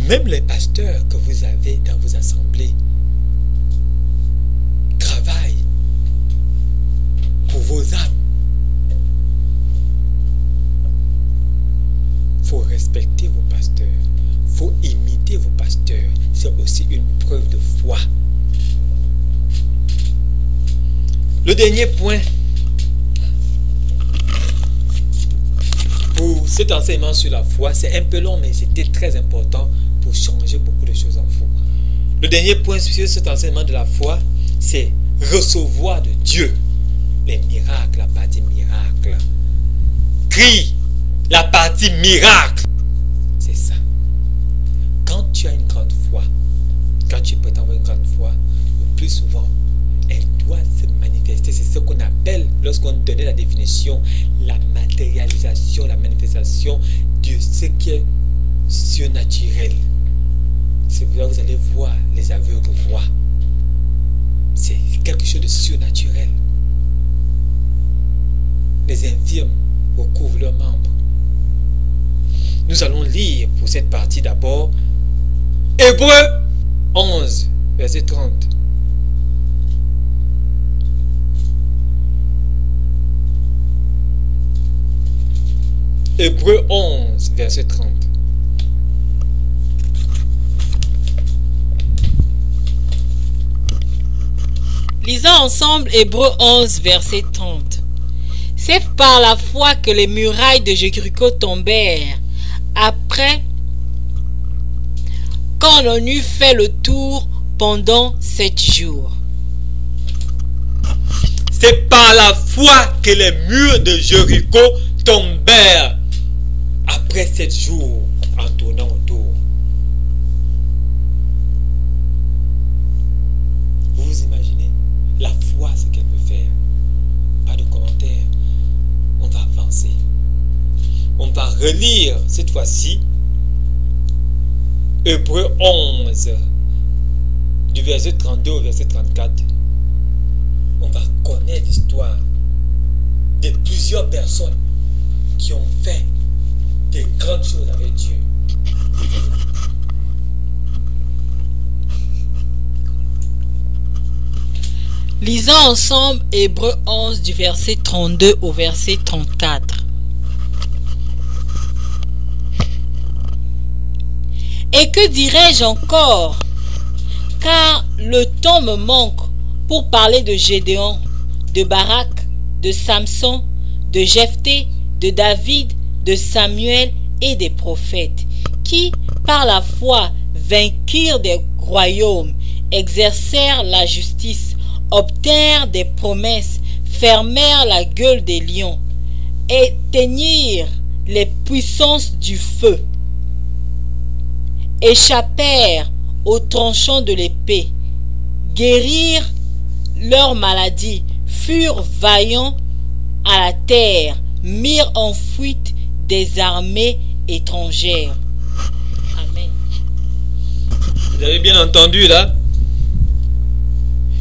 Même les pasteurs que vous avez dans vos assemblées travaillent pour vos âmes. Il faut respecter vos pasteurs. Il faut imiter vos pasteurs. C'est aussi une preuve de foi. Le dernier point pour cet enseignement sur la foi, c'est un peu long, mais c'était très important pour changer beaucoup de choses en vous. Le dernier point sur cet enseignement de la foi, c'est recevoir de Dieu les miracles, la partie miracle. Crie la partie miracle. C'est ça. Quand tu as une grande foi, quand tu prétends avoir une grande foi, le plus souvent, elle doit se manifester. C'est ce qu'on appelle, lorsqu'on donnait la définition, la matérialisation, la manifestation de ce qui est surnaturel. C'est là que vous allez voir les aveugles voient. C'est quelque chose de surnaturel. Les infirmes recouvrent leurs membres. Nous allons lire pour cette partie d'abord Hébreux 11, verset 30. Hébreux 11, verset 30. Lisons ensemble Hébreux 11, verset 30. C'est par la foi que les murailles de Jéricho tombèrent, après qu'on en eut fait le tour pendant 7 jours. C'est par la foi que les murs de Jéricho tombèrent après 7 jours en tournant autour. Vous vous imaginez la foi, ce qu'elle peut faire? Pas de commentaires. On va avancer. On va relire cette fois-ci Hébreux 11 du verset 32 au verset 34. On va connaître l'histoire de plusieurs personnes qui ont fait des grandes choses avec Dieu. Lisons ensemble Hébreux 11 du verset 32 au verset 34. Et que dirais-je encore? Car le temps me manque pour parler de Gédéon, de Barak, de Samson, de Jephthé, de David, de Samuel et des prophètes, qui, par la foi, vainquirent des royaumes, exercèrent la justice, obtinrent des promesses, fermèrent la gueule des lions, éteignirent les puissances du feu, échappèrent aux tranchants de l'épée, guérirent leurs maladies, furent vaillants à la terre, mirent en fuite des armées étrangères. Amen. Vous avez bien entendu là?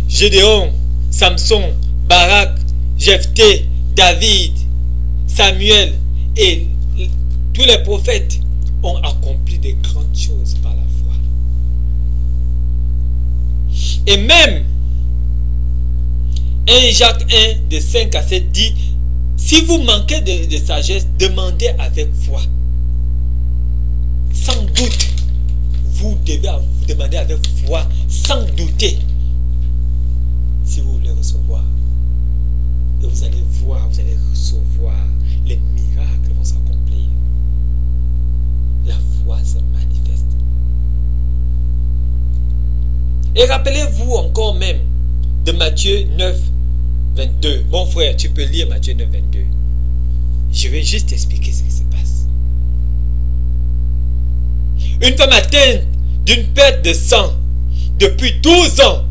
Gédéon, Samson, Barak, Jephthé, David, Samuel et tous les prophètes ont accompli de grandes choses par la foi. Et même 1 Jacques 1 de 5 à 7 dit: si vous manquez de sagesse, demandez avec foi. Sans doute, vous devez demander avec foi, sans douter, si vous voulez recevoir. Et vous allez voir, vous allez recevoir. Les miracles vont s'accomplir. La foi se manifeste. Et rappelez-vous encore même de Matthieu 9, 22. Mon frère, tu peux lire Matthieu 9, 22. Je vais juste expliquer ce qui se passe. Une femme atteinte d'une perte de sang depuis 12 ans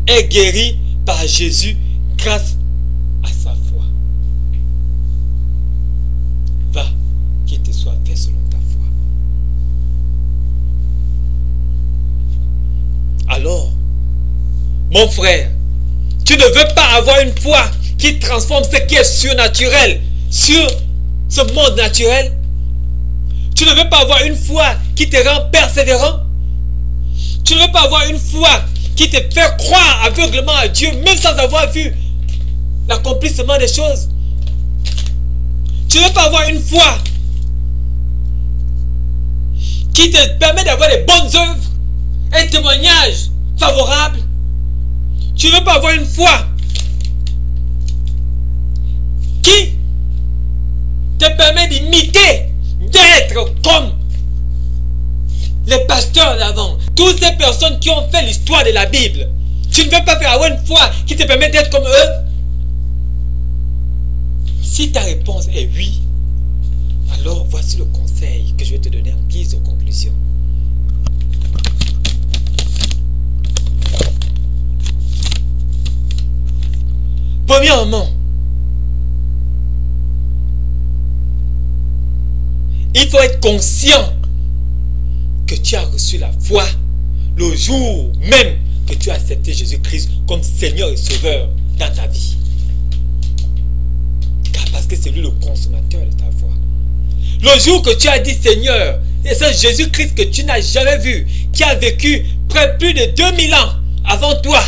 est guérie par Jésus grâce à sa foi. Va, qu'il te soit fait selon ta foi. Alors, mon frère, tu ne veux pas avoir une foi qui transforme ce qui est surnaturel sur ce monde naturel. Tu ne veux pas avoir une foi qui te rend persévérant. Tu ne veux pas avoir une foi qui te fait croire aveuglement à Dieu, même sans avoir vu l'accomplissement des choses. Tu ne veux pas avoir une foi qui te permet d'avoir des bonnes œuvres, un témoignage favorable. Tu ne veux pas avoir une foi qui te permet d'imiter, d'être comme les pasteurs d'avant, toutes ces personnes qui ont fait l'histoire de la Bible. Tu ne veux pas avoir une foi qui te permet d'être comme eux? Si ta réponse est oui, alors voici le conseil que je vais te donner en guise de conclusion. Premièrement, il faut être conscient que tu as reçu la foi le jour même que tu as accepté Jésus-Christ comme Seigneur et Sauveur dans ta vie. Car parce que c'est lui le consommateur de ta foi. Le jour que tu as dit Seigneur, et c'est Jésus-Christ que tu n'as jamais vu, qui a vécu près plus de 2000 ans avant toi,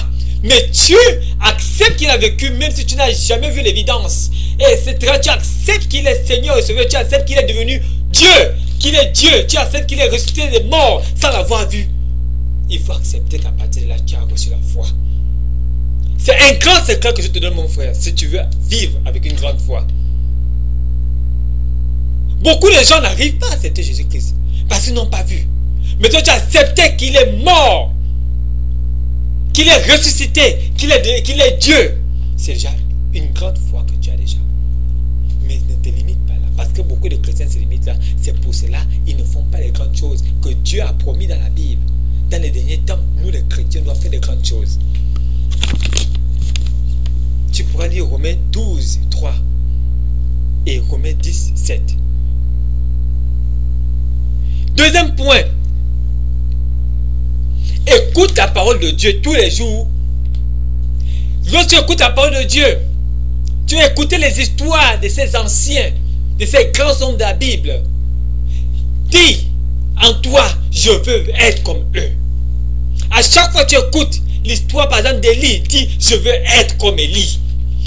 mais tu acceptes qu'il a vécu même si tu n'as jamais vu l'évidence. Et etc. Tu acceptes qu'il est Seigneur et Sauveur, tu acceptes qu'il est devenu Dieu, qu'il est Dieu, tu acceptes qu'il est ressuscité des morts sans l'avoir vu. Il faut accepter qu'à partir de là, tu as reçu la foi. C'est un grand secret que je te donne, mon frère, si tu veux vivre avec une grande foi. Beaucoup de gens n'arrivent pas à accepter Jésus-Christ parce qu'ils n'ont pas vu. Mais toi, tu as accepté qu'il est mort, qu'il est ressuscité, qu'il est Dieu. C'est déjà une grande foi que tu as déjà. Mais ne te limite pas là. Parce que beaucoup de chrétiens se limitent là. C'est pour cela qu'ils ne font pas les grandes choses que Dieu a promis dans la Bible. Dans les derniers temps, nous les chrétiens doivent faire des grandes choses. Tu pourras lire Romains 12, 3 et Romains 10, 7. Deuxième point. Écoute la parole de Dieu tous les jours. Lorsque tu écoutes la parole de Dieu, tu as écouté les histoires de ces anciens, de ces grands hommes de la Bible. Dis en toi, je veux être comme eux. À chaque fois que tu écoutes l'histoire par exemple d'Élie, dis je veux être comme Élie.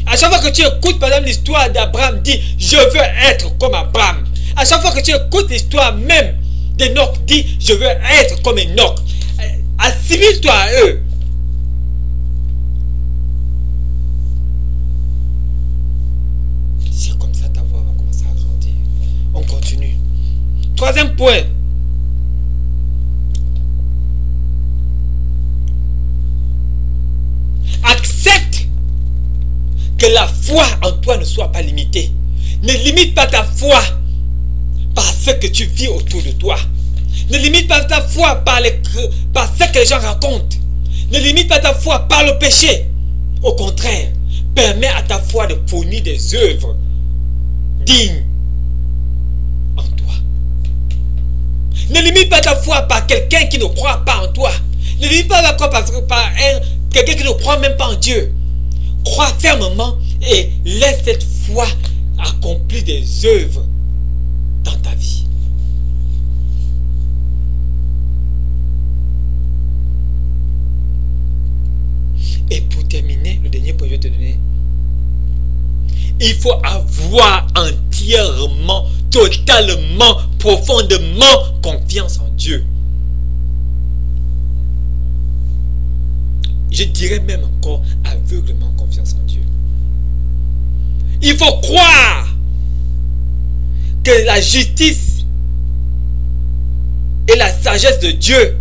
À chaque fois que tu écoutes par exemple l'histoire d'Abraham, dis je veux être comme Abraham. À chaque fois que tu écoutes l'histoire même d'Enoch, dis je veux être comme Enoch. Assimile-toi à eux. C'est comme ça ta voix va commencer à grandir. On continue. Troisième point. Accepte que la foi en toi ne soit pas limitée. Ne limite pas ta foi par ce que tu vis autour de toi. Ne limite pas ta foi par ce que les gens racontent. Ne limite pas ta foi par le péché. Au contraire, permets à ta foi de fournir des œuvres dignes en toi. Ne limite pas ta foi par quelqu'un qui ne croit pas en toi. Ne limite pas ta foi par quelqu'un qui ne croit même pas en Dieu. Crois fermement et laisse cette foi accomplir des œuvres dans ta vie. Et pour terminer, le dernier point que je vais te donner. Il faut avoir entièrement, totalement, profondément confiance en Dieu. Je dirais même encore aveuglement confiance en Dieu. Il faut croire que la justice et la sagesse de Dieu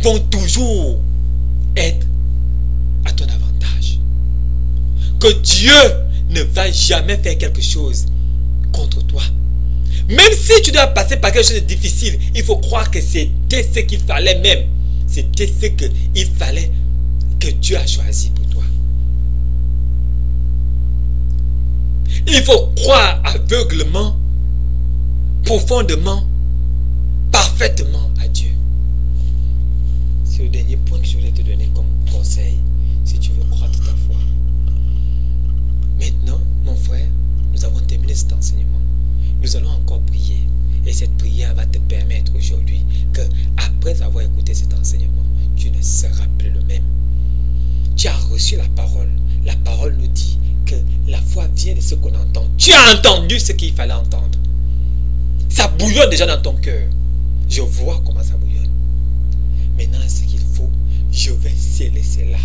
vont toujours être à ton avantage. Que Dieu ne va jamais faire quelque chose contre toi. Même si tu dois passer par quelque chose de difficile, il faut croire que c'était ce qu'il fallait même. C'était ce qu'il fallait que Dieu a choisi pour toi. Il faut croire aveuglement, profondément, parfaitement à Dieu. C'est le dernier point que je voulais te donner comme conseil si tu veux croître ta foi. Maintenant, mon frère, nous avons terminé cet enseignement. Nous allons encore prier. Et cette prière va te permettre aujourd'hui que, après avoir écouté cet enseignement, tu ne seras plus le même. Tu as reçu la parole. La parole nous dit que la foi vient de ce qu'on entend. Tu as entendu ce qu'il fallait entendre. Ça bouillonne déjà dans ton cœur. Je vois comment ça bouillonne. Maintenant, ce qu'il faut, je vais sceller cela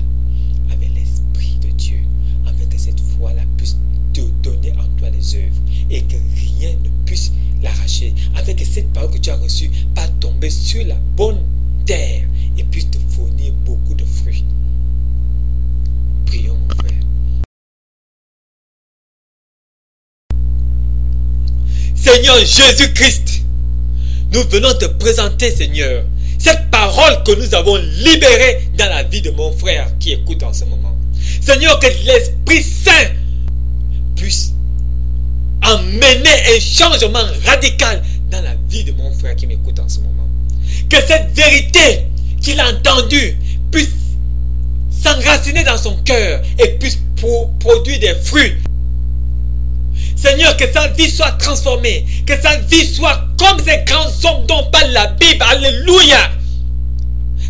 avec l'Esprit de Dieu, afin que cette foi-là puisse te donner en toi les œuvres et que rien ne puisse l'arracher, afin que cette parole que tu as reçue va tomber sur la bonne terre et puisse te fournir beaucoup de fruits. Prions, mon frère. Seigneur Jésus-Christ, nous venons te présenter, Seigneur, cette parole que nous avons libérée dans la vie de mon frère qui écoute en ce moment. Seigneur, que l'Esprit Saint puisse emmener un changement radical dans la vie de mon frère qui m'écoute en ce moment. Que cette vérité qu'il a entendue puisse s'enraciner dans son cœur et puisse produire des fruits. Seigneur, que sa vie soit transformée, que sa vie soit comme ces grands hommes dont parle la Bible. Alléluia.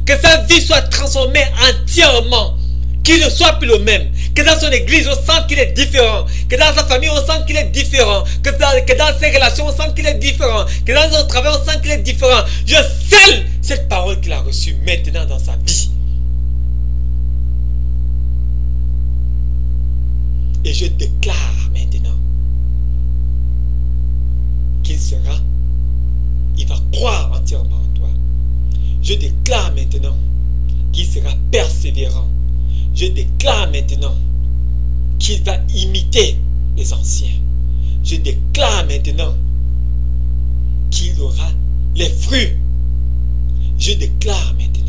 Que sa vie soit transformée entièrement, qu'il ne soit plus le même. Que dans son église, on sent qu'il est différent. Que dans sa famille, on sent qu'il est différent. Que dans ses relations, on sent qu'il est différent. Que dans son travail, on sent qu'il est différent. Je scelle cette parole qu'il a reçue maintenant dans sa vie. Et je déclare maintenant il va croire entièrement en toi. Je déclare maintenant qu'il sera persévérant. Je déclare maintenant qu'il va imiter les anciens. Je déclare maintenant qu'il aura les fruits. Je déclare maintenant